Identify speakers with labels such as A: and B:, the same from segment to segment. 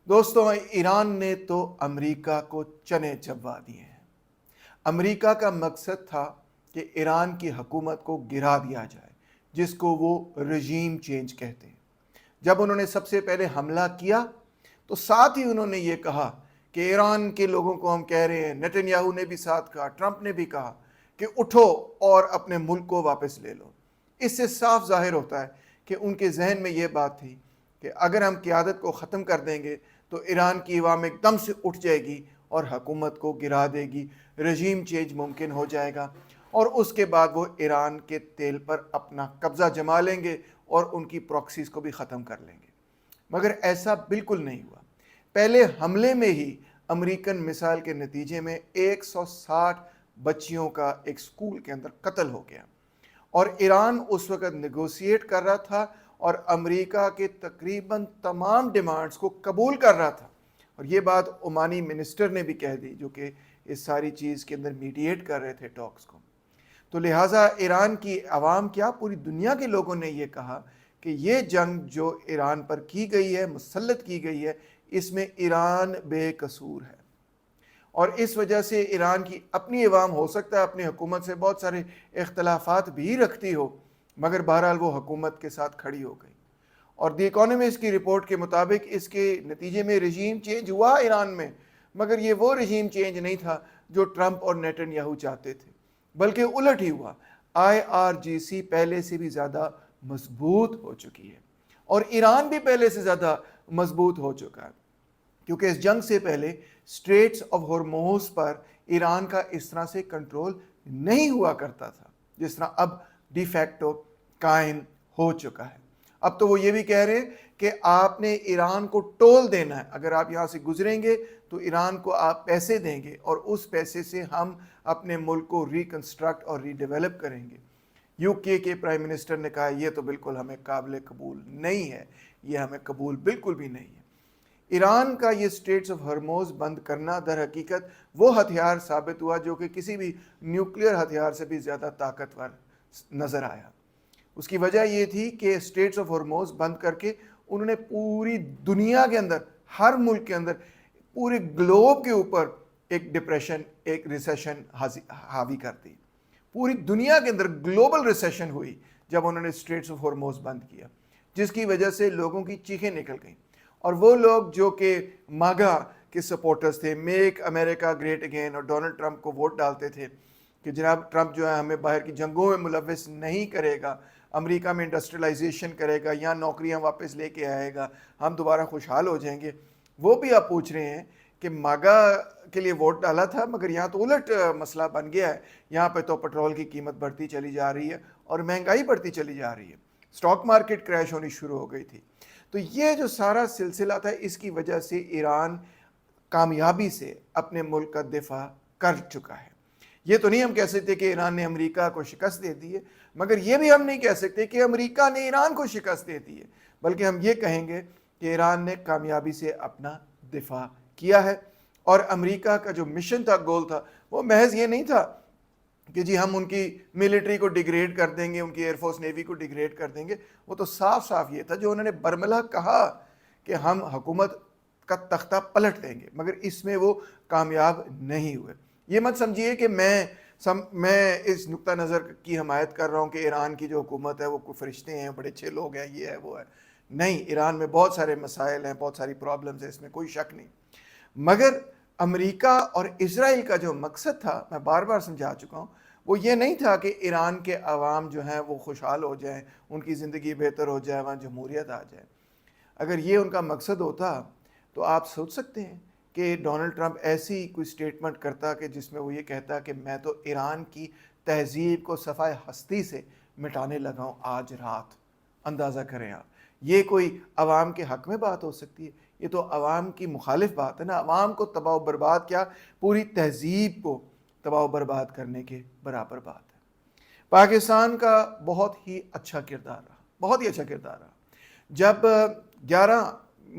A: دوستوں، ایران نے تو امریکہ کو چنے چبوا دیے ہیں۔ امریکہ کا مقصد تھا کہ ایران کی حکومت کو گرا دیا جائے، جس کو وہ رژیم چینج کہتے ہیں۔ جب انہوں نے سب سے پہلے حملہ کیا تو ساتھ ہی انہوں نے یہ کہا کہ ایران کے لوگوں کو ہم کہہ رہے ہیں، نیتن یاہو نے بھی ساتھ کہا، ٹرمپ نے بھی کہا کہ اٹھو اور اپنے ملک کو واپس لے لو۔ اس سے صاف ظاہر ہوتا ہے کہ ان کے ذہن میں یہ بات تھی کہ اگر ہم قیادت کو ختم کر دیں گے تو ایران کی عوام ایک دم سے اٹھ جائے گی اور حکومت کو گرا دے گی، رژیم چینج ممکن ہو جائے گا، اور اس کے بعد وہ ایران کے تیل پر اپنا قبضہ جما لیں گے اور ان کی پراکسیز کو بھی ختم کر لیں گے۔ مگر ایسا بالکل نہیں ہوا۔ پہلے حملے میں ہی امریکن مثال کے نتیجے میں 160 بچیوں کا ایک سکول کے اندر قتل ہو گیا، اور ایران اس وقت نیگوسیٹ کر رہا تھا اور امریکہ کے تقریباً تمام ڈیمانڈز کو قبول کر رہا تھا۔ اور یہ بات عمانی منسٹر نے بھی کہہ دی، جو کہ اس ساری چیز کے اندر میڈیٹ کر رہے تھے ٹاکس کو۔ تو لہٰذا ایران کی عوام کیا، پوری دنیا کے لوگوں نے یہ کہا کہ یہ جنگ جو ایران پر کی گئی ہے، مسلط کی گئی ہے، اس میں ایران بے قصور ہے۔ اور اس وجہ سے ایران کی اپنی عوام ہو سکتا ہے اپنی حکومت سے بہت سارے اختلافات بھی رکھتی ہو، مگر بہرحال وہ حکومت کے ساتھ کھڑی ہو گئی۔ اور دی اکانومسٹ کی رپورٹ کے مطابق اس کے نتیجے میں رژیم چینج ہوا ایران میں، مگر یہ وہ رژیم چینج نہیں تھا جو ٹرمپ اور نیتن یاہو چاہتے تھے، بلکہ الٹ ہی ہوا۔ IRGC پہلے سے بھی زیادہ مضبوط ہو چکی ہے، اور ایران بھی پہلے سے زیادہ مضبوط ہو چکا ہے، کیونکہ اس جنگ سے پہلے اسٹریٹس آف ہرموز پر ایران کا اس طرح سے کنٹرول نہیں ہوا کرتا تھا جس طرح اب ڈی فیکٹو قائم ہو چکا ہے۔ اب تو وہ یہ بھی کہہ رہے ہیں کہ آپ نے ایران کو ٹول دینا ہے، اگر آپ یہاں سے گزریں گے تو ایران کو آپ پیسے دیں گے اور اس پیسے سے ہم اپنے ملک کو ریکنسٹرکٹ اور ری ڈیولپ کریں گے۔ UK کے پرائم منسٹر نے کہا یہ تو بالکل ہمیں قابل قبول نہیں ہے، یہ ہمیں قبول بالکل بھی نہیں ہے۔ ایران کا یہ اسٹریٹس آف ہرموز بند کرنا در حقیقت وہ ہتھیار ثابت ہوا جو کہ کسی بھی نیوکلیئر ہتھیار سے بھی زیادہ طاقتور نظر آیا۔ اس کی وجہ یہ تھی کہ اسٹریٹس آف ہرموز بند کر کے انہوں نے پوری دنیا کے اندر، ہر ملک کے اندر، پورے گلوب کے اوپر ایک ڈپریشن، ایک ریسیشن حاوی کر دی۔ پوری دنیا کے اندر گلوبل ریسیشن ہوئی جب انہوں نے اسٹریٹس آف ہرموز بند کیا، جس کی وجہ سے لوگوں کی چیخیں نکل گئیں، اور وہ لوگ جو کہ ماگا کے سپورٹرز تھے، میک امریکہ گریٹ اگین، اور ڈونلڈ ٹرمپ کو ووٹ ڈالتے تھے کہ جناب ٹرمپ جو ہے ہمیں باہر کی جنگوں میں ملوث نہیں کرے گا، امریکہ میں انڈسٹریلائزیشن کرے گا، یہاں نوکریاں واپس لے کے آئے گا، ہم دوبارہ خوشحال ہو جائیں گے، وہ بھی آپ پوچھ رہے ہیں کہ ماگا کے لیے ووٹ ڈالا تھا، مگر یہاں تو الٹ مسئلہ بن گیا ہے۔ یہاں پہ تو پٹرول کی قیمت بڑھتی چلی جا رہی ہے اور مہنگائی بڑھتی چلی جا رہی ہے، اسٹاک مارکیٹ کریش ہونی شروع ہو گئی تھی۔ تو یہ جو سارا سلسلہ تھا، اس کی وجہ سے ایران کامیابی سے اپنے ملک کا دفاع کر چکا ہے۔ یہ تو نہیں ہم کہہ سکتے کہ ایران نے امریکہ کو شکست دے دی ہے، مگر یہ بھی ہم نہیں کہہ سکتے کہ امریکہ نے ایران کو شکست دے دی ہے، بلکہ ہم یہ کہیں گے کہ ایران نے کامیابی سے اپنا دفاع کیا ہے۔ اور امریکہ کا جو مشن تھا، گول تھا، وہ محض یہ نہیں تھا کہ جی ہم ان کی ملٹری کو ڈیگریڈ کر دیں گے، ان کی ایئر فورس نیوی کو ڈیگریڈ کر دیں گے۔ وہ تو صاف صاف یہ تھا جو انہوں نے برملا کہا کہ ہم حکومت کا تختہ پلٹ دیں گے، مگر اس میں وہ کامیاب نہیں ہوئے۔ یہ مت سمجھیے کہ میں اس نقطہ نظر کی حمایت کر رہا ہوں کہ ایران کی جو حکومت ہے وہ کوئی فرشتے ہیں، بڑے اچھے لوگ ہیں، یہ ہے وہ ہے۔ نہیں، ایران میں بہت سارے مسائل ہیں، بہت ساری پرابلمز ہیں، اس میں کوئی شک نہیں۔ مگر امریکہ اور اسرائیل کا جو مقصد تھا، میں بار بار سمجھا چکا ہوں، وہ یہ نہیں تھا کہ ایران کے عوام جو ہیں وہ خوشحال ہو جائیں، ان کی زندگی بہتر ہو جائے، وہاں جمہوریت آ جائے۔ اگر یہ ان کا مقصد ہوتا تو آپ سوچ سکتے ہیں کہ ڈونلڈ ٹرمپ ایسی کوئی سٹیٹمنٹ کرتا کہ جس میں وہ یہ کہتا کہ میں تو ایران کی تہذیب کو صفحہ ہستی سے مٹانے لگا ہوں آج رات۔ اندازہ کریں آپ، یہ کوئی عوام کے حق میں بات ہو سکتی ہے؟ یہ تو عوام کی مخالف بات ہے نا۔ عوام کو تباہ و برباد، کیا پوری تہذیب کو تباہ و برباد کرنے کے برابر بات ہے۔ پاکستان کا بہت ہی اچھا کردار رہا، بہت ہی اچھا کردار رہا۔ جب 11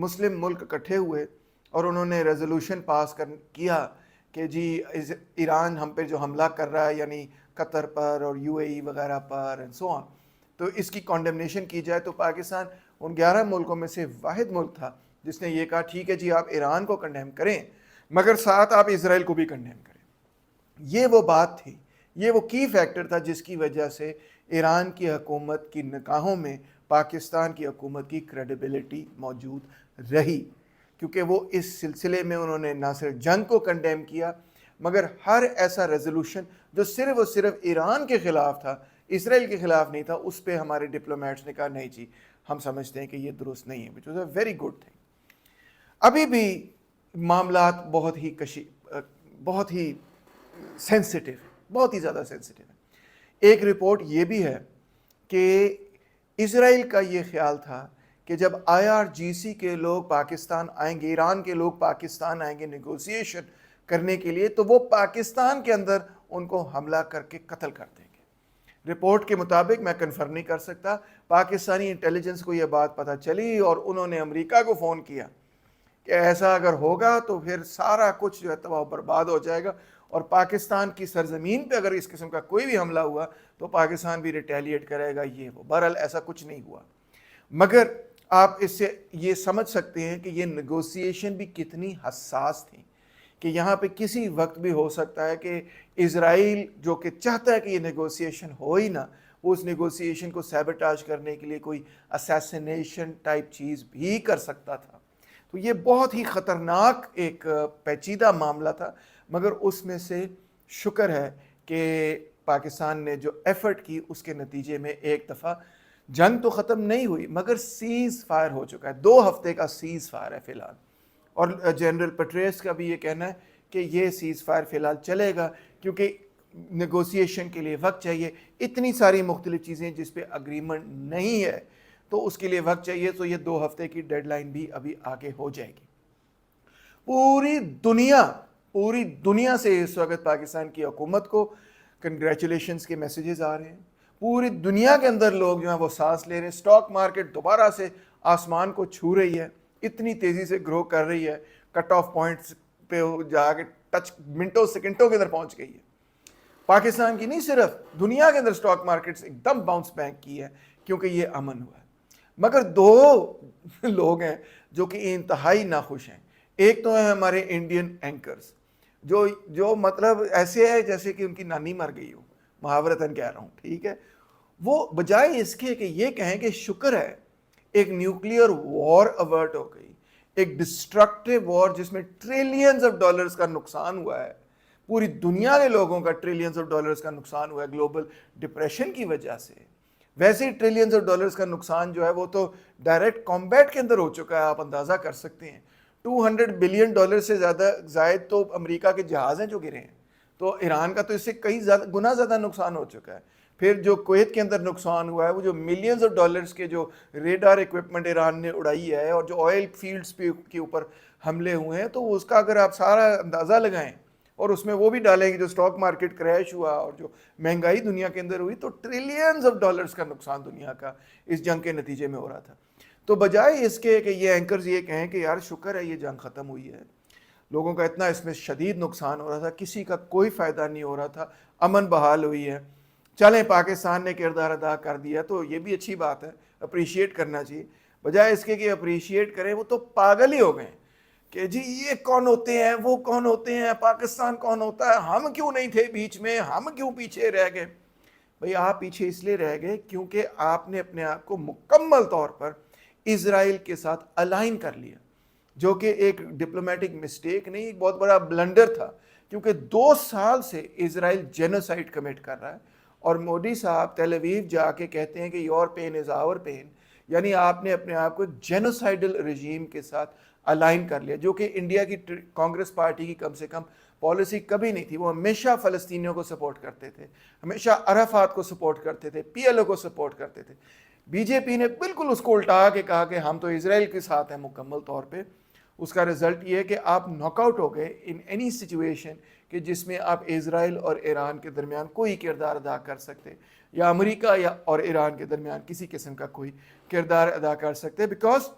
A: مسلم ملک اکٹھے ہوئے اور انہوں نے ریزولوشن پاس کیا کہ جی ایران ہم پہ جو حملہ کر رہا ہے، یعنی قطر پر اور UAE وغیرہ پر اینڈ سو آن، تو اس کی کانڈمنیشن کی جائے، تو پاکستان ان 11 ملکوں میں سے واحد ملک تھا جس نے یہ کہا ٹھیک ہے جی آپ ایران کو کنڈیم کریں مگر ساتھ آپ اسرائیل کو بھی کنڈیم کریں. یہ وہ بات تھی, یہ وہ کی فیکٹر تھا جس کی وجہ سے ایران کی حکومت کی نگاہوں میں پاکستان کی حکومت کی کریڈیبلٹی موجود رہی, کیونکہ وہ اس سلسلے میں انہوں نے نہ صرف جنگ کو کنڈیم کیا مگر ہر ایسا ریزولوشن جو صرف اور صرف ایران کے خلاف تھا, اسرائیل کے خلاف نہیں تھا, اس پہ ہمارے ڈپلومیٹس نے کہا نہیں جی ہم سمجھتے ہیں کہ یہ درست نہیں ہے, which was a very good thing. ابھی بھی معاملات بہت ہی سینسٹیو, بہت ہی زیادہ سینسٹیو ہے. ایک رپورٹ یہ بھی ہے کہ اسرائیل کا یہ خیال تھا کہ جب IRGC کے لوگ پاکستان آئیں گے, ایران کے لوگ پاکستان آئیں گے نیگوسیشن کرنے کے لیے, تو وہ پاکستان کے اندر ان کو حملہ کر کے قتل کر دیں گے. رپورٹ کے مطابق, میں کنفرم نہیں کر سکتا, پاکستانی انٹیلیجنس کو یہ بات پتہ چلی اور انہوں نے امریکہ کو فون کیا کہ ایسا اگر ہوگا تو پھر سارا کچھ جو ہے تباہ و برباد ہو جائے گا, اور پاکستان کی سرزمین پہ اگر اس قسم کا کوئی بھی حملہ ہوا تو پاکستان بھی ریٹیلیٹ کرے گا, یہ وہ. بہرحال ایسا کچھ نہیں ہوا, مگر آپ اس سے یہ سمجھ سکتے ہیں کہ یہ نیگوسیشن بھی کتنی حساس تھی, کہ یہاں پہ کسی وقت بھی ہو سکتا ہے کہ اسرائیل جو کہ چاہتا ہے کہ یہ نیگوسیشن ہو ہی نہ, وہ اس نیگوسیشن کو سیبوٹاج کرنے کے لیے کوئی اسیسینیشن ٹائپ چیز بھی کر سکتا تھا. تو یہ بہت ہی خطرناک ایک پیچیدہ معاملہ تھا, مگر اس میں سے شکر ہے کہ پاکستان نے جو ایفرٹ کی اس کے نتیجے میں ایک دفعہ جنگ تو ختم نہیں ہوئی مگر سیز فائر ہو چکا ہے. 2 ہفتے کا سیز فائر ہے فی الحال, اور جنرل پٹریس کا بھی یہ کہنا ہے کہ یہ سیز فائر فی الحال چلے گا کیونکہ نیگوسیشن کے لیے وقت چاہیے. اتنی ساری مختلف چیزیں جس پہ اگریمنٹ نہیں ہے تو اس کے لیے وقت چاہیے, تو یہ 2 ہفتے کی ڈیڈ لائن بھی ابھی آگے ہو جائے گی. پوری دنیا سے اس وقت پاکستان کی حکومت کو کنگریچولیشنز کے میسیجز آ رہے ہیں. پوری دنیا کے اندر لوگ جو ہیں وہ سانس لے رہے ہیں. اسٹاک مارکیٹ دوبارہ سے آسمان کو چھو رہی ہے, اتنی تیزی سے گرو کر رہی ہے, کٹ آف پوائنٹس پہ جا کے ٹچ منٹوں سیکنڈوں کے اندر پہنچ گئی ہے. پاکستان کی نہیں صرف دنیا کے اندر اسٹاک مارکیٹس ایک دم باؤنس بیک کی ہے کیونکہ یہ امن ہوا ہے. مگر 2 لوگ ہیں جو کہ انتہائی ناخوش ہیں. ایک تو ہیں ہمارے انڈین اینکرز جو مطلب ایسے ہے جیسے کہ ان کی نانی مر گئی ہو, محاورتاً کہہ رہا ہوں, ٹھیک ہے. وہ بجائے اس کے کہ یہ کہیں کہ شکر ہے ایک نیوکلیئر وار اوارٹ ہو گئی, ایک ڈسٹرکٹیو وار جس میں ٹریلینز آف ڈالرز کا نقصان ہوا ہے, پوری دنیا کے لوگوں کا ٹریلینز آف ڈالرز کا نقصان ہوا ہے گلوبل ڈپریشن کی وجہ سے. ویسے ہی ٹریلینز آف ڈالرز کا نقصان جو ہے وہ تو ڈائریکٹ کامبیٹ کے اندر ہو چکا ہے, آپ اندازہ کر سکتے ہیں. $200 بلین سے زائد تو امریکہ کے جہاز ہیں جو گرے ہیں, تو ایران کا تو اس سے کئی گنا زیادہ نقصان ہو چکا ہے. پھر جو کویت کے اندر نقصان ہوا ہے, وہ جو ملینز آف ڈالرز کے جو ریڈار ایکوپمنٹ ایران نے اڑائی ہے, اور جو آئل فیلڈز کے اوپر حملے ہوئے ہیں, تو اس کا اگر آپ سارا اندازہ لگائیں اور اس میں وہ بھی ڈالیں کہ جو اسٹاک مارکیٹ کریش ہوا اور جو مہنگائی دنیا کے اندر ہوئی, تو ٹریلینز آف ڈالرز کا نقصان دنیا کا اس جنگ کے نتیجے میں ہو رہا تھا. تو بجائے اس کے کہ یہ اینکرز یہ کہیں کہ یار شکر ہے یہ جنگ ختم ہوئی ہے, لوگوں کا اتنا اس میں شدید نقصان ہو رہا تھا, کسی کا کوئی فائدہ نہیں ہو رہا تھا, امن بحال ہوئی ہے, چلیں پاکستان نے کردار ادا کر دیا تو یہ بھی اچھی بات ہے, اپریشیٹ کرنا چاہیے. بجائے اس کے کہ اپریشیٹ کریں, وہ تو پاگل ہی ہو گئے کہ جی یہ کون ہوتے ہیں, وہ کون ہوتے ہیں, پاکستان کون ہوتا ہے, ہم کیوں نہیں تھے بیچ میں, ہم کیوں پیچھے رہ گئے. بھئی آپ پیچھے اس لیے رہ گئے کیونکہ آپ نے اپنے آپ کو مکمل طور پر اسرائیل کے ساتھ الائن کر لیا, جو کہ ایک ڈپلومیٹک مسٹیک نہیں, ایک بہت بڑا بلنڈر تھا, کیونکہ 2 سال سے اسرائیل جینوسائیڈ کمٹ کر رہا ہے, اور مودی صاحب تیل اویو جا کے کہتے ہیں کہ your pain is our pain, یعنی آپ نے اپنے آپ کو جینوسائیڈل رجیم کے ساتھ الائن کر لیا, جو کہ انڈیا کی کانگریس پارٹی کی کم سے کم پالیسی کبھی نہیں تھی. وہ ہمیشہ فلسطینیوں کو سپورٹ کرتے تھے, ہمیشہ عرفات کو سپورٹ کرتے تھے, PLO کو سپورٹ کرتے تھے. بی جے پی نے بالکل اس کو الٹا کے کہا کہ ہم تو اسرائیل کے ساتھ ہیں مکمل طور پہ. اس کا رزلٹ یہ ہے کہ آپ ناک آؤٹ ہو گئے ان اینی سچویشن کہ جس میں آپ اسرائیل اور ایران کے درمیان کوئی کردار ادا کر سکتے, یا امریکہ اور ایران کے درمیان کسی قسم کا کوئی کردار ادا کر سکتے, بیکاز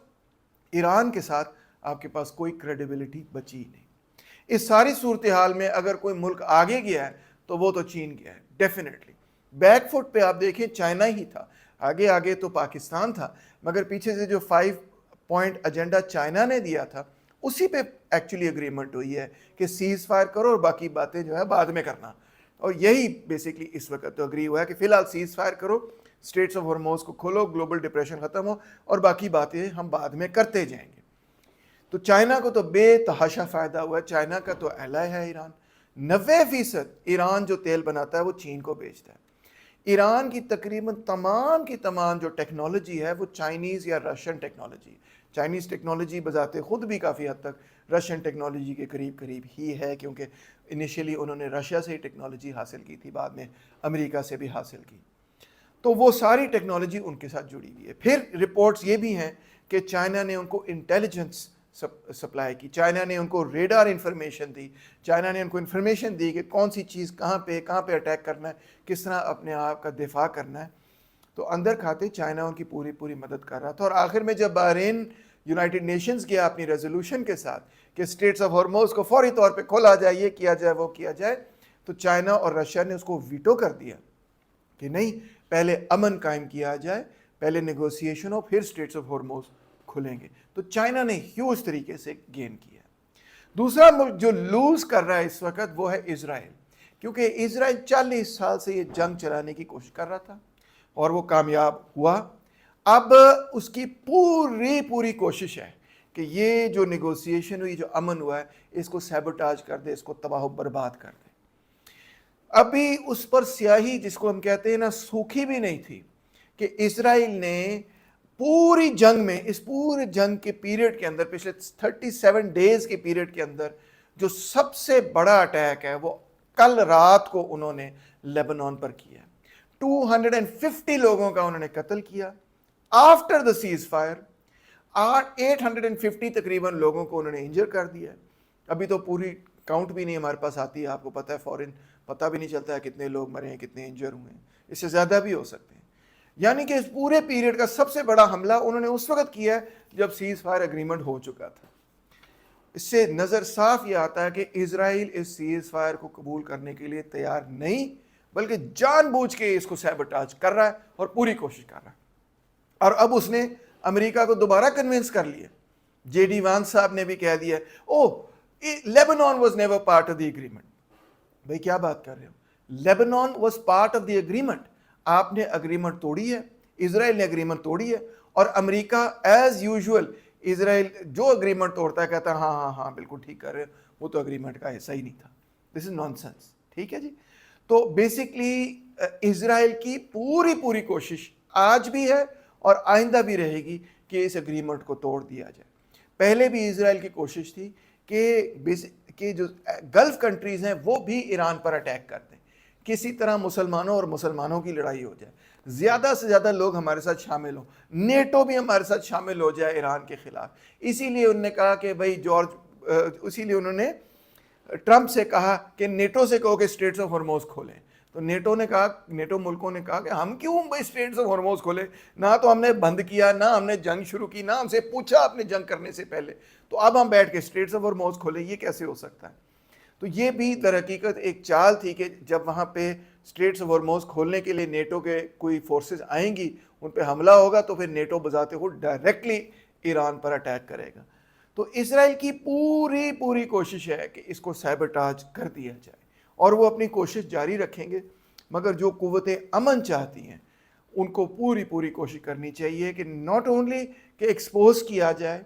A: ایران کے ساتھ آپ کے پاس کوئی کریڈیبلٹی بچی ہی نہیں. اس ساری صورتحال میں اگر کوئی ملک آگے گیا ہے تو وہ تو چین گیا ہے ڈیفینیٹلی. بیک فٹ پہ آپ دیکھیں چائنا ہی تھا, آگے تو پاکستان تھا, مگر پیچھے سے جو پوائنٹ ایجنڈا چائنا نے دیا تھا اسی پہ ایکچولی اگریمنٹ ہوئی ہے کہ سیز فائر کرو اور باقی باتیں جو ہے بعد میں کرنا. اور یہی بیسکلی اس وقت تو اگری ہوا ہے کہ فی الحال سیز فائر کرو, اسٹریٹس آف ہارموز کو کھولو, گلوبل ڈپریشن ختم ہو, اور باقی باتیں ہم بعد میں کرتے جائیں گے. تو چائنا کو تو بے تحاشا فائدہ ہوا ہے. چائنا کا تو ایلائی ہے ایران. 90% ایران جو تیل بناتا ہے وہ چین کو بیچتا ہے. ایران کی تقریباً تمام کی تمام جو ٹیکنالوجی ہے وہ چائنیز یا رشین ٹیکنالوجی. چائنیز ٹیکنالوجی بذات خود بھی کافی حد تک رشین ٹیکنالوجی کے قریب ہی ہے, کیونکہ انیشیلی انہوں نے رشیا سے ہی ٹیکنالوجی حاصل کی تھی, بعد میں امریکہ سے بھی حاصل کی. تو وہ ساری ٹیکنالوجی ان کے ساتھ جڑی ہوئی ہے. پھر رپورٹس یہ بھی ہیں کہ چائنا نے ان کو انٹیلیجنس سپلائی کی, چائنا نے ان کو ریڈار انفارمیشن دی, چائنا نے ان کو انفارمیشن دی کہ کون سی چیز کہاں پہ اٹیک کرنا ہے, کس طرح اپنے آپ کا دفاع کرنا ہے. تو اندر کھاتے چائنا ان کی پوری مدد کر رہا تھا. اور آخر میں جب بحرین یونائٹڈ نیشنز گیا اپنی ریزولوشن کے ساتھ کہ اسٹریٹس آف ہارموز کو فوری طور پہ کھولا جائے, یہ کیا جائے, وہ کیا جائے, تو چائنا اور رشیا نے اس کو ویٹو کر دیا کہ نہیں, پہلے امن قائم کیا جائے, پہلے نیگوسیشن ہو, پھر اسٹریٹس آف ہارموز کھلیں گے. تو چائنا نے ہیوج طریقے سے گین کیا. دوسرا ملک جو لوز کر رہا ہے اس وقت وہ ہے اسرائیل, کیونکہ اسرائیل 40 سال سے یہ جنگ چلانے کی کوشش کر رہا تھا اور وہ کامیاب ہوا. اب اس کی پوری کوشش ہے کہ یہ جو نیگوسیشن ہوئی, جو امن ہوا ہے, اس کو سیبوٹاج کر دے, اس کو تباہ و برباد کر دے. ابھی اس پر سیاہی جس کو ہم کہتے ہیں نا سوکھی بھی نہیں تھی کہ اسرائیل نے پوری جنگ میں, اس پورے جنگ کے پیریڈ کے اندر, پچھلے 37 ڈیز کے پیریڈ کے اندر جو سب سے بڑا اٹیک ہے وہ کل رات کو انہوں نے لیبنان پر کیا. 250 لوگوں کا انہوں نے قتل کیا آفٹر دا سیز فائر. 850 تقریباً لوگوں کو انہوں نے انجر کر دیا. ابھی تو پوری کاؤنٹ بھی نہیں ہمارے پاس آتی ہے, آپ کو پتہ ہے فورن پتہ بھی نہیں چلتا ہے کتنے لوگ مرے ہیں, کتنے انجر ہوئے ہیں, اس سے زیادہ بھی ہو سکتے ہیں. یعنی کہ اس پورے پیریڈ کا سب سے بڑا حملہ انہوں نے اس وقت کیا ہے جب سیز فائر اگریمنٹ ہو چکا تھا. اس سے نظر صاف یہ آتا ہے کہ اسرائیل اس سیز فائر کو قبول کرنے کے لیے تیار نہیں, بلکہ جان بوجھ کے اس کو سیبوٹاج کر رہا ہے اور پوری کوشش کر رہا ہے. اور اب اس نے امریکہ کو دوبارہ کنونس کر لیا. جے ڈی وانس صاحب نے بھی کہہ دیا Lebanon was never part of the agreement. بھائی کیا بات کر رہے ہو, Lebanon was part of the agreement. آپ نے اگریمنٹ توڑی ہے, اسرائیل نے اگریمنٹ توڑی ہے, اور امریکہ ایز یوزول اسرائیل جو اگریمنٹ توڑتا ہے کہتا ہے ہاں بالکل ٹھیک کر رہے ہیں, وہ تو اگریمنٹ کا حصہ ہی نہیں تھا. دس از نان سینس. ٹھیک ہے جی. تو بیسکلی اسرائیل کی پوری کوشش آج بھی ہے اور آئندہ بھی رہے گی کہ اس اگریمنٹ کو توڑ دیا جائے. پہلے بھی اسرائیل کی کوشش تھی کہ جو گلف کنٹریز ہیں وہ بھی ایران پر اٹیک کر دیں, کسی طرح مسلمانوں اور مسلمانوں کی لڑائی ہو جائے, زیادہ سے زیادہ لوگ ہمارے ساتھ شامل ہوں, نیٹو بھی ہمارے ساتھ شامل ہو جائے ایران کے خلاف. اسی لیے انہوں نے کہا کہ بھائی اسی لیے انہوں نے ٹرمپ سے کہا کہ نیٹو سے کہو کہ اسٹریٹس آف ہارموز کھولیں. تو نیٹو ملکوں نے کہا کہ ہم کیوں بھائی اسٹریٹس آف ہارموز کھولیں, نہ تو ہم نے بند کیا, نہ ہم نے جنگ شروع کی, نہ ہم سے پوچھا آپ نے جنگ کرنے سے پہلے, تو اب ہم بیٹھ کے اسٹریٹس آف ہارموز کھولیں, یہ کیسے ہو سکتا ہے. تو یہ بھی در حقیقت ایک چال تھی کہ جب وہاں پہ اسٹریٹس آف ہارموز کھولنے کے لیے نیٹو کے کوئی فورسز آئیں گی, ان پہ حملہ ہوگا, تو پھر نیٹو بذات خود ڈائریکٹلی ایران پر اٹیک کرے گا. تو اسرائیل کی پوری کوشش ہے کہ اس کو سیبوٹاج کر دیا جائے, اور وہ اپنی کوشش جاری رکھیں گے. مگر جو قوتیں امن چاہتی ہیں ان کو پوری کوشش کرنی چاہیے کہ ناٹ اونلی کہ ایکسپوز کیا جائے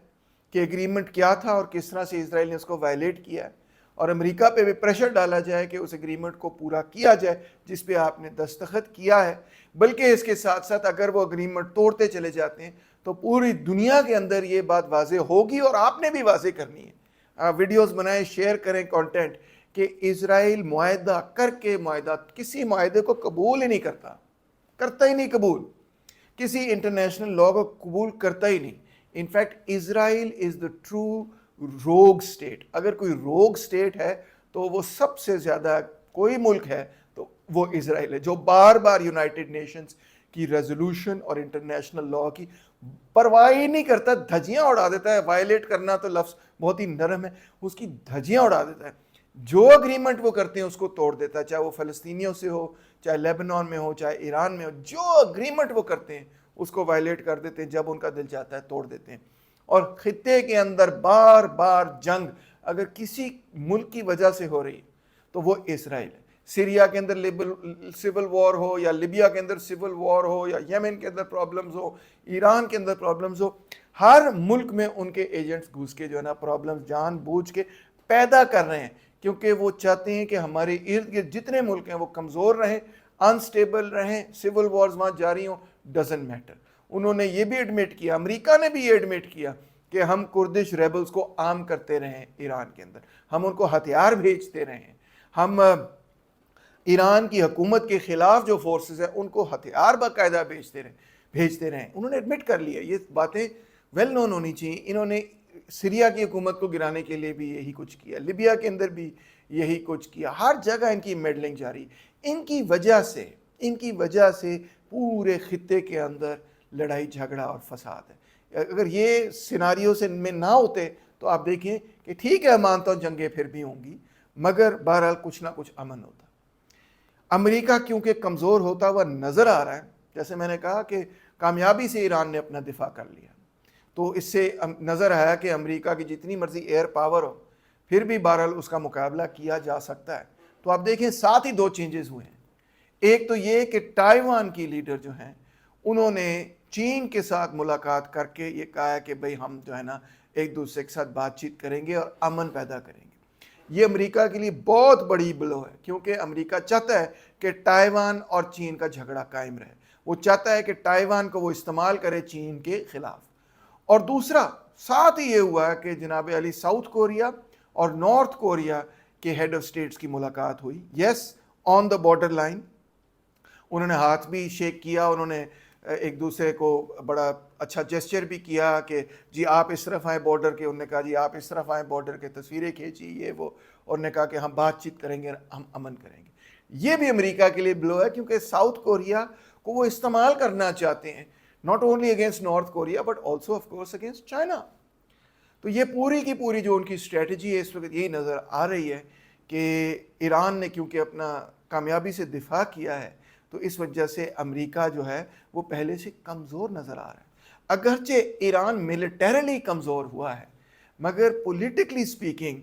A: کہ ایگریمنٹ کیا تھا اور کس طرح سے اسرائیل نے اس کو وائلیٹ کیا ہے, اور امریکہ پہ بھی پریشر ڈالا جائے کہ اس ایگریمنٹ کو پورا کیا جائے جس پہ آپ نے دستخط کیا ہے, بلکہ اس کے ساتھ ساتھ اگر وہ ایگریمنٹ توڑتے چلے جاتے ہیں تو پوری دنیا کے اندر یہ بات واضح ہوگی, اور آپ نے بھی واضح کرنی ہے. آپ ویڈیوز بنائیں, شیئر کریں کنٹینٹ, کہ اسرائیل معاہدہ کر کے کسی معاہدے کو قبول ہی نہیں کرتا ہی نہیں قبول, کسی انٹرنیشنل لاء کو قبول کرتا ہی نہیں. In fact Israel is the true روگ سٹیٹ. اگر کوئی روگ سٹیٹ ہے تو وہ سب سے زیادہ کوئی ملک ہے تو وہ اسرائیل ہے, جو بار بار یونائٹڈ نیشنز کی ریزولوشن اور انٹرنیشنل لاء کی پرواہ ہی نہیں کرتا, دھجیاں اڑا دیتا ہے. وائلیٹ کرنا تو لفظ بہت ہی نرم ہے, اس کی دھجیاں اڑا دیتا ہے. جو اگریمنٹ وہ کرتے ہیں اس کو توڑ دیتا ہے, چاہے وہ فلسطینیوں سے ہو, چاہے لیبنان میں ہو, چاہے ایران میں ہو. جو اگریمنٹ وہ کرتے ہیں اس کو وائلیٹ کر دیتے ہیں, جب ان کا دل چاہتا ہے توڑ دیتے ہیں. اور خطے کے اندر بار بار جنگ اگر کسی ملک کی وجہ سے ہو رہی ہے تو وہ اسرائیل ہے. سیریا کے اندر سول وار ہو، یا لیبیا کے اندر سول وار ہو، یا یمن کے اندر پرابلمز ہو، ایران کے اندر پرابلمز ہو، ہر ملک میں ان کے ایجنٹس گھس کے جو ہے نا پرابلمز جان بوجھ کے پیدا کر رہے ہیں، کیونکہ وہ چاہتے ہیں کہ ہمارے ارد گرد جتنے ملک ہیں وہ کمزور رہیں، انسٹیبل رہیں، سول وارز وہاں جاری ہوں، ڈزنٹ میٹر. انہوں نے یہ بھی ایڈمٹ کیا، امریکہ نے بھی یہ ایڈمٹ کیا کہ ہم کردش ریبلز کو عام کرتے رہے ایران کے اندر، ہم ان کو ہتھیار بھیجتے رہے ہیں، ہم ایران کی حکومت کے خلاف جو فورسز ہیں ان کو ہتھیار باقاعدہ بھیجتے رہے. انہوں نے ایڈمٹ کر لیا. یہ باتیں ویل نون ہونی چاہیے. انہوں نے سیریا کی حکومت کو گرانے کے لیے بھی یہی کچھ کیا، لیبیا کے اندر بھی یہی کچھ کیا، ہر جگہ ان کی میڈلنگ جاری. ان کی وجہ سے پورے خطے کے اندر لڑائی جھگڑا اور فساد ہے. اگر یہ سیناریو سے میں نہ ہوتے تو آپ دیکھیں کہ ٹھیک ہے، مانتا ہوں جنگیں پھر بھی ہوں گی، مگر بہرحال کچھ نہ کچھ امن ہوتا. امریکہ کیونکہ کمزور ہوتا ہوا نظر آ رہا ہے، جیسے میں نے کہا کہ کامیابی سے ایران نے اپنا دفاع کر لیا، تو اس سے نظر آیا کہ امریکہ کی جتنی مرضی ایئر پاور ہو پھر بھی بہرحال اس کا مقابلہ کیا جا سکتا ہے. تو آپ دیکھیں ساتھ ہی دو چینجز ہوئے ہیں. ایک تو یہ کہ تائیوان کی لیڈر جو ہیں انہوں نے چین کے ساتھ ملاقات کر کے یہ کہا ہے کہ بھئی ہم جو ہے نا ایک دوسرے کے ساتھ بات چیت کریں گے اور امن پیدا کریں گے. یہ امریکہ کے لیے بہت بڑی بلو ہے، کیونکہ امریکہ چاہتا ہے کہ تائیوان اور چین کا جھگڑا قائم رہے. وہ چاہتا ہے کہ تائیوان کو وہ استعمال کرے چین کے خلاف. اور دوسرا ساتھ ہی یہ ہوا ہے کہ جناب علی ساؤتھ کوریا اور نارتھ کوریا کے ہیڈ آف سٹیٹس کی ملاقات ہوئی. یس، آن دا بارڈر لائن. انہوں نے ہاتھ بھی شیک کیا، انہوں نے ایک دوسرے کو بڑا اچھا جیسچر بھی کیا کہ جی آپ اس طرف آئیں بارڈر کے، انہوں نے کہا جی آپ اس طرف آئیں بارڈر کے، تصویریں کھینچی یہ وہ، اور نے کہا کہ ہم بات چیت کریں گے، ہم امن کریں گے. یہ بھی امریکہ کے لیے بلو ہے، کیونکہ ساؤتھ کوریا کو وہ استعمال کرنا چاہتے ہیں، not only against north Korea but also of course against China. تو یہ پوری کی پوری جو ان کی اسٹریٹجی ہے اس وقت یہی نظر آ رہی ہے کہ ایران نے کیونکہ اپنا کامیابی سے دفاع کیا ہے تو اس وجہ سے امریکہ جو ہے وہ پہلے سے کمزور نظر آ رہا ہے. اگرچہ ایران ملیٹریلی کمزور ہوا ہے، مگر پولیٹیکلی سپیکنگ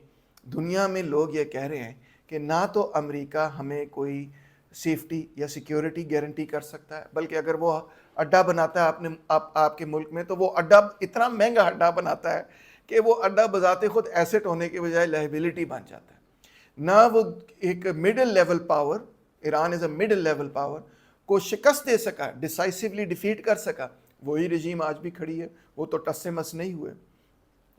A: دنیا میں لوگ یہ کہہ رہے ہیں کہ نہ تو امریکہ ہمیں کوئی سیفٹی یا سیکیورٹی گارنٹی کر سکتا ہے، بلکہ اگر وہ اڈا بناتا ہے آپ کے ملک میں تو وہ اڈا اتنا مہنگا اڈا بناتا ہے کہ وہ اڈا بذات خود ایسٹ ہونے کے بجائے لائبلٹی بن جاتا ہے. نہ وہ ایک مڈل لیول پاور، ایران از اے مڈل لیول پاور، کو شکست دے سکا، ڈیسائسیولی ڈیفیٹ کر سکا. وہی رجیم آج بھی کھڑی ہے، وہ تو ٹس سے مس نہیں ہوئے.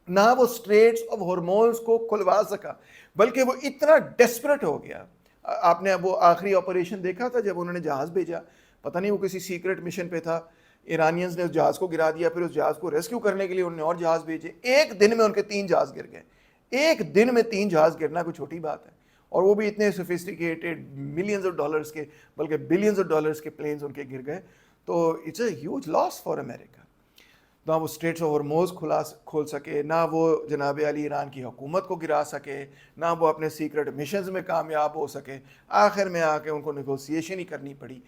A: نہ وہ اسٹریٹس آف ہارمونز کو کھلوا سکا، بلکہ وہ اتنا ڈیسپریٹ ہو گیا. آپ نے وہ آخری آپریشن دیکھا تھا جب انہوں نے جہاز بھیجا، پتہ نہیں وہ کسی سیکرٹ مشن پہ تھا، ایرانینز نے اس جہاز کو گرا دیا، پھر اس جہاز کو ریسکیو کرنے کے لیے انہوں نے اور جہاز بھیجے. ایک دن میں ان کے 3 جہاز گر گئے. ایک دن میں 3 جہاز گرنا کوئی چھوٹی بات ہے، اور وہ بھی اتنے سوفسٹیکیٹڈ ملینز آف ڈالرز کے بلکہ بلینز آف ڈالرز کے پلینز ان کے گر گئے. تو it's a huge loss for America. نہ وہ اسٹریٹس آف ہارموز کھول سکے، نہ وہ جناب علی ایران کی حکومت کو گرا سکے، نہ وہ اپنے سیکرٹ مشنز میں کامیاب ہو سکے. آخر میں آ کے ان کو نیگوسیشن ہی کرنی پڑی.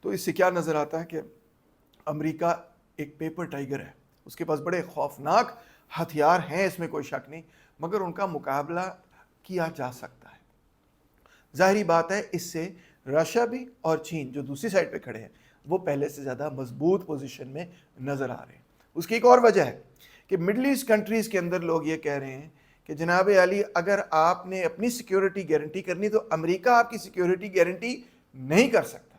A: تو اس سے کیا نظر آتا ہے کہ امریکہ ایک پیپر ٹائیگر ہے، اس کے پاس بڑے خوفناک ہتھیار ہیں، اس میں کوئی شک نہیں، مگر ان کا مقابلہ کیا جا سکتا ہے. ظاہری بات ہے اس سے رشیا بھی اور چین جو دوسری سائڈ پہ کھڑے ہیں وہ پہلے سے زیادہ مضبوط پوزیشن میں نظر آ رہے ہیں. اس کی ایک اور وجہ ہے کہ مڈل ایسٹ کنٹریز کے اندر لوگ یہ کہہ رہے ہیں کہ جناب علی اگر آپ نے اپنی سیکیورٹی گارنٹی کرنی تو امریکہ آپ کی سیکیورٹی گارنٹی نہیں کر سکتا.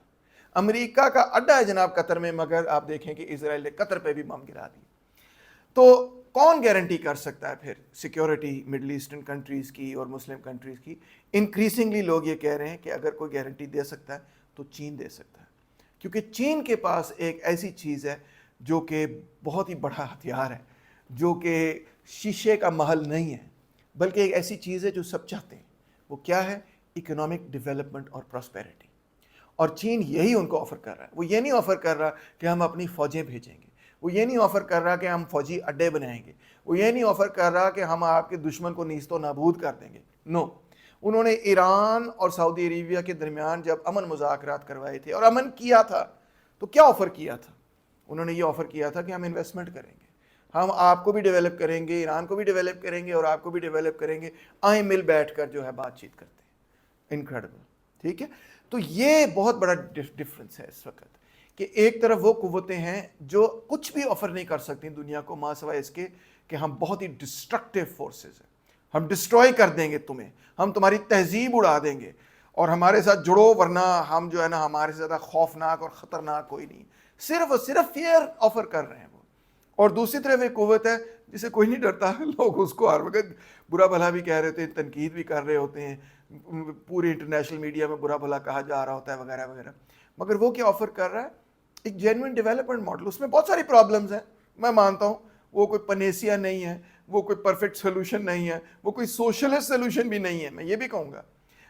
A: امریکہ کا اڈا ہے جناب قطر میں، مگر آپ دیکھیں کہ اسرائیل نے قطر پہ بھی بم گرا دی. تو کون گارنٹی کر سکتا ہے پھر سیکیورٹی مڈل ایسٹرن کنٹریز کی اور مسلم کنٹریز کی؟ انکریزنگلی لوگ یہ کہہ رہے ہیں کہ اگر کوئی گارنٹی دے سکتا ہے تو چین دے سکتا ہے، کیونکہ چین کے پاس ایک ایسی چیز ہے جو کہ بہت ہی بڑا ہتھیار ہے، جو کہ شیشے کا محل نہیں ہے، بلکہ ایک ایسی چیز ہے جو سب چاہتے ہیں. وہ کیا ہے؟ اکنامک ڈیولپمنٹ اور پراسپیرٹی. اور چین یہی ان کو آفر کر رہا ہے. وہ یہ نہیں آفر کر رہا کہ ہم اپنی فوجیں بھیجیں گے، وہ یہ نہیں آفر کر رہا کہ ہم فوجی اڈے بنائیں گے، وہ یہ نہیں آفر کر رہا کہ ہم آپ کے دشمن کو نیست و نابود کر دیں گے. نو. انہوں نے ایران اور سعودی عربیہ کے درمیان جب امن مذاکرات کروائے تھے اور امن کیا تھا تو کیا آفر کیا تھا؟ انہوں نے یہ آفر کیا تھا کہ ہم انویسٹمنٹ کریں گے، ہم آپ کو بھی ڈیولپ کریں گے, ایران کو بھی ڈیولپ کریں گے, اور آپ کو بھی ڈیولپ کریں گے, آئیں مل بیٹھ کر جو ہے بات چیت کرتے ہیں. انکریڈبل. ٹھیک ہے, تو یہ بہت بڑا ڈفرنس ہے اس وقت کہ ایک طرف وہ قوتیں ہیں جو کچھ بھی آفر نہیں کر سکتی دنیا کو ماں سوائے اس کے کہ ہم بہت ہی ڈسٹرکٹیو فورسز ہیں, ہم ڈسٹروائے کر دیں گے تمہیں, ہم تمہاری تہذیب اڑا دیں گے, اور ہمارے ساتھ جڑو ورنہ ہم جو ہے نا ہمارے سے زیادہ خوفناک اور خطرناک کوئی نہیں. صرف اور صرف فیئر آفر کر رہے ہیں وہ. اور دوسری طرف ایک قوت ہے جسے کوئی نہیں ڈرتا, لوگ اس کو ہر وقت برا بھلا بھی کہہ رہے ہوتے ہیں, تنقید بھی کر رہے ہوتے ہیں, پورے انٹرنیشنل میڈیا میں برا بھلا کہا جا رہا ہوتا ہے وغیرہ وغیرہ, مگر وہ کیا آفر کر رہا ہے؟ ایک جینوئن ڈیولپمنٹ ماڈل. اس میں بہت ساری پرابلمز ہیں, میں مانتا ہوں, وہ کوئی پنیسیا نہیں ہے, وہ کوئی پرفیکٹ سولوشن نہیں ہے, وہ کوئی سوشلسٹ سولوشن بھی نہیں ہے, میں یہ بھی کہوں گا.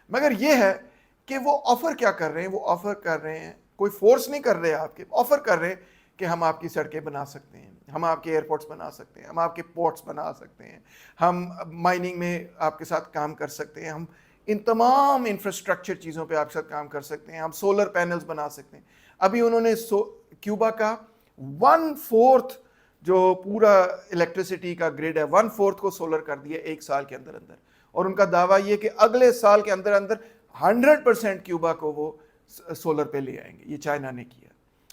A: مگر یہ ہے کہ وہ آفر کیا کر رہے ہیں, وہ آفر کر رہے ہیں, کوئی فورس نہیں کر رہے آپ کے, آفر کر رہے ہیں کہ ہم آپ کی سڑکیں بنا سکتے ہیں, ہم آپ کے ایئرپورٹس بنا سکتے ہیں, ہم آپ کے پورٹس بنا سکتے ہیں, ہم مائننگ میں آپ کے ساتھ کام کر سکتے ہیں, ہم ان تمام انفراسٹرکچر چیزوں پہ آپ کے ساتھ کام کر سکتے ہیں, ہم سولر پینلز بنا سکتے ہیں. ابھی انہوں نے کیوبا کا 1/4 جو پورا الیکٹریسٹی کا گریڈ ہے 1/4 کو سولر کر دیا 1 سال کے اندر اندر, اور ان کا دعویٰ یہ کہ اگلے سال کے اندر اندر 100% کیوبا کو وہ سولر پہ لے آئیں گے. یہ چائنا نے کیا.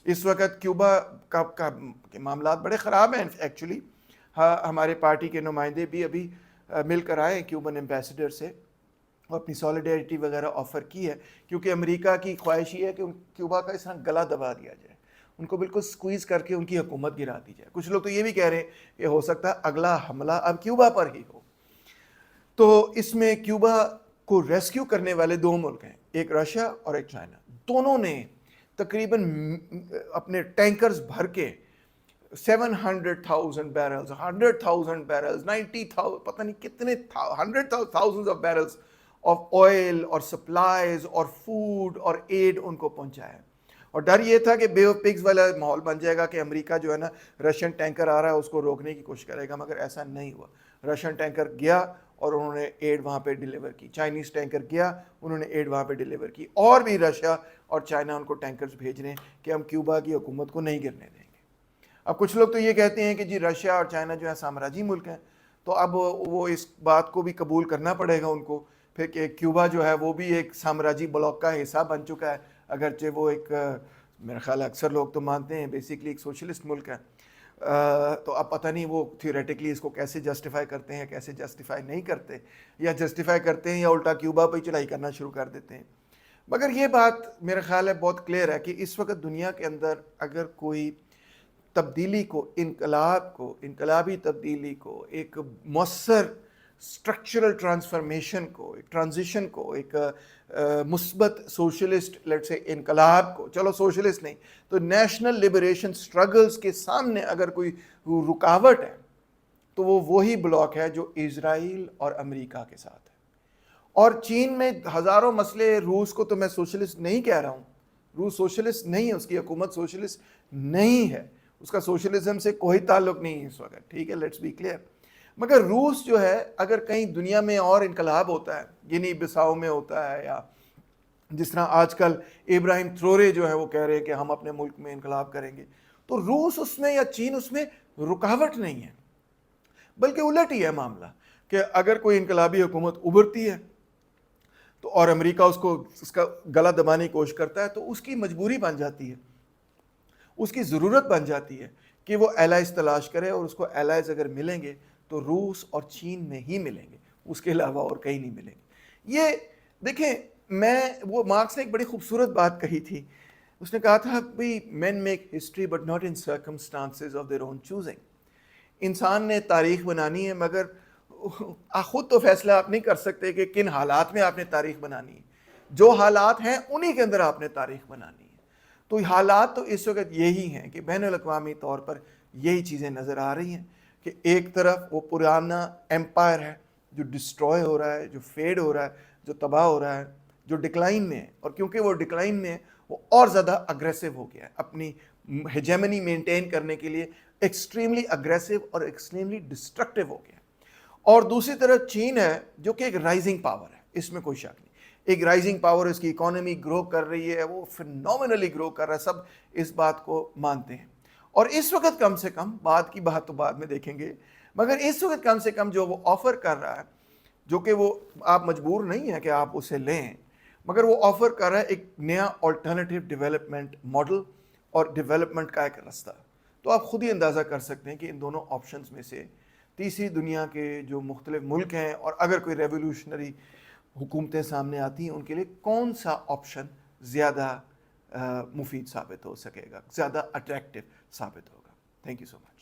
A: اس وقت کیوبا کا معاملات بڑے خراب ہیں ایکچولی. ہمارے پارٹی کے نمائندے بھی ابھی مل کر آئے کیوبن ایمبیسڈر سے, اور اپنی سالیڈیرٹی وغیرہ آفر کی ہے, کیونکہ امریکہ کی خواہش یہ ہے کہ کیوبا کا اس طرح گلا دبا دیا جائے, ان کو بالکل سکویز کر کے ان کی حکومت گرا دی جائے. کچھ لوگ تو یہ بھی کہہ رہے ہیں کہ ہو سکتا ہے اگلا حملہ اب کیوبا پر ہی ہو. تو اس میں کیوبا کو ریسکیو کرنے والے 2 ملک ہیں, ایک رشیا اور ایک چائنا. دونوں نے تقریباً اپنے ٹینکرز بھر کے 700,000 بیرلز, 100,000 بیرلز, 90,000, پتہ نہیں کتنے 100,000 آف بیرلز آف آئل اور سپلائز اور فوڈ اور ایڈ ان کو پہنچایا. اور ڈر یہ تھا کہ بے آف پگز والا ماحول بن جائے گا کہ امریکہ جو ہے نا رشین ٹینکر آ رہا ہے اس کو روکنے کی کوشش کرے گا, مگر ایسا نہیں ہوا. رشین ٹینکر گیا اور انہوں نے ایڈ وہاں پہ ڈیلیور کی, چائنیز ٹینکر گیا انہوں نے ایڈ وہاں پہ ڈیلیور کی, اور بھی رشیا اور چائنا ان کو ٹینکرز بھیج رہے ہیں کہ ہم کیوبا کی حکومت کو نہیں گرنے دیں گے. اب کچھ لوگ تو یہ کہتے ہیں کہ جی رشیا اور چائنا جو ہے سامراجی ملک ہیں, تو اب وہ اس بات کو بھی قبول کرنا پڑے گا ان کو پھر کہ کیوبا جو ہے وہ بھی ایک سامراجی بلاک کا حصہ بن چکا ہے, اگرچہ وہ ایک میرا خیال ہے اکثر لوگ تو مانتے ہیں بیسیکلی ایک سوشلسٹ ملک ہے. تو اب پتہ نہیں وہ تھیوریٹکلی اس کو کیسے جسٹیفائی کرتے ہیں, کیسے جسٹیفائی نہیں کرتے, یا جسٹیفائی کرتے ہیں یا الٹا کیوبا پہ ہی چڑھائی کرنا شروع کر دیتے ہیں. مگر یہ بات میرا خیال ہے بہت کلیئر ہے کہ اس وقت دنیا کے اندر اگر کوئی تبدیلی کو, انقلابی تبدیلی کو, ایک مؤثر اسٹرکچرل ٹرانسفارمیشن کو, ایک ٹرانزیشن کو, ایک مثبت سوشلسٹ لیٹ سے انقلاب کو, چلو سوشلسٹ نہیں تو نیشنل لبریشن سٹرگلز کے سامنے اگر کوئی رکاوٹ ہے تو وہ وہی بلاک ہے جو اسرائیل اور امریکہ کے ساتھ ہے. اور چین میں ہزاروں مسئلے, روس کو تو میں سوشلسٹ نہیں کہہ رہا ہوں, روس سوشلسٹ نہیں ہے, اس کی حکومت سوشلسٹ نہیں ہے, اس کا سوشلزم سے کوئی تعلق نہیں ہے اس وقت, ٹھیک ہے, لیٹس بی کلیئر. مگر روس جو ہے اگر کہیں دنیا میں اور انقلاب ہوتا ہے, گنی بساؤ میں ہوتا ہے, یا جس طرح آج کل ابراہیم ترورے جو ہے وہ کہہ رہے ہیں کہ ہم اپنے ملک میں انقلاب کریں گے, تو روس اس میں یا چین اس میں رکاوٹ نہیں ہے, بلکہ الٹ ہی ہے معاملہ کہ اگر کوئی انقلابی حکومت ابھرتی ہے تو اور امریکہ اس کا گلا دبانے کی کوشش کرتا ہے تو اس کی مجبوری بن جاتی ہے, اس کی ضرورت بن جاتی ہے کہ وہ الائز تلاش کرے, اور اس کو الائز اگر ملیں گے تو روس اور چین میں ہی ملیں گے, اس کے علاوہ اور کہیں نہیں ملیں گے. یہ دیکھیں, وہ مارکس نے ایک بڑی خوبصورت بات کہی تھی, اس نے کہا تھا بھئی man make history but not in circumstances of their own choosing. انسان نے تاریخ بنانی ہے مگر خود تو فیصلہ آپ نہیں کر سکتے کہ کن حالات میں آپ نے تاریخ بنانی ہے, جو حالات ہیں انہی کے اندر آپ نے تاریخ بنانی ہے. تو حالات تو اس وقت یہی ہیں کہ بین الاقوامی طور پر یہی چیزیں نظر آ رہی ہیں کہ ایک طرف وہ پرانا ایمپائر ہے جو ڈسٹروائے ہو رہا ہے, جو فیڈ ہو رہا ہے, جو تباہ ہو رہا ہے, جو ڈکلائن میں ہے, اور کیونکہ وہ ڈکلائن میں ہے وہ اور زیادہ اگریسو ہو گیا ہے, اپنی ہیجیمنی مینٹین کرنے کے لیے ایکسٹریملی اگریسو اور ایکسٹریملی ڈسٹرکٹیو ہو گیا. اور دوسری طرف چین ہے جو کہ ایک رائزنگ پاور ہے, اس میں کوئی شک نہیں, ایک رائزنگ پاور, اس کی اکانومی گرو کر رہی ہے, وہ فینومینلی گرو کر رہا ہے, سب اس بات کو مانتے ہیں. اور اس وقت کم سے کم، بعد کی بات تو بعد میں دیکھیں گے، مگر اس وقت کم سے کم جو وہ آفر کر رہا ہے، جو کہ وہ آپ مجبور نہیں ہیں کہ آپ اسے لیں، مگر وہ آفر کر رہا ہے ایک نیا آلٹرنیٹیو ڈیولپمنٹ ماڈل اور ڈیولپمنٹ کا ایک راستہ. تو آپ خود ہی اندازہ کر سکتے ہیں کہ ان دونوں آپشنز میں سے تیسری دنیا کے جو مختلف ملک ہیں، اور اگر کوئی ریولیوشنری حکومتیں سامنے آتی ہیں، ان کے لیے کون سا آپشن زیادہ مفید ثابت ہو سکے گا، زیادہ اٹریکٹیو ثابت ہوگا. Thank you so much.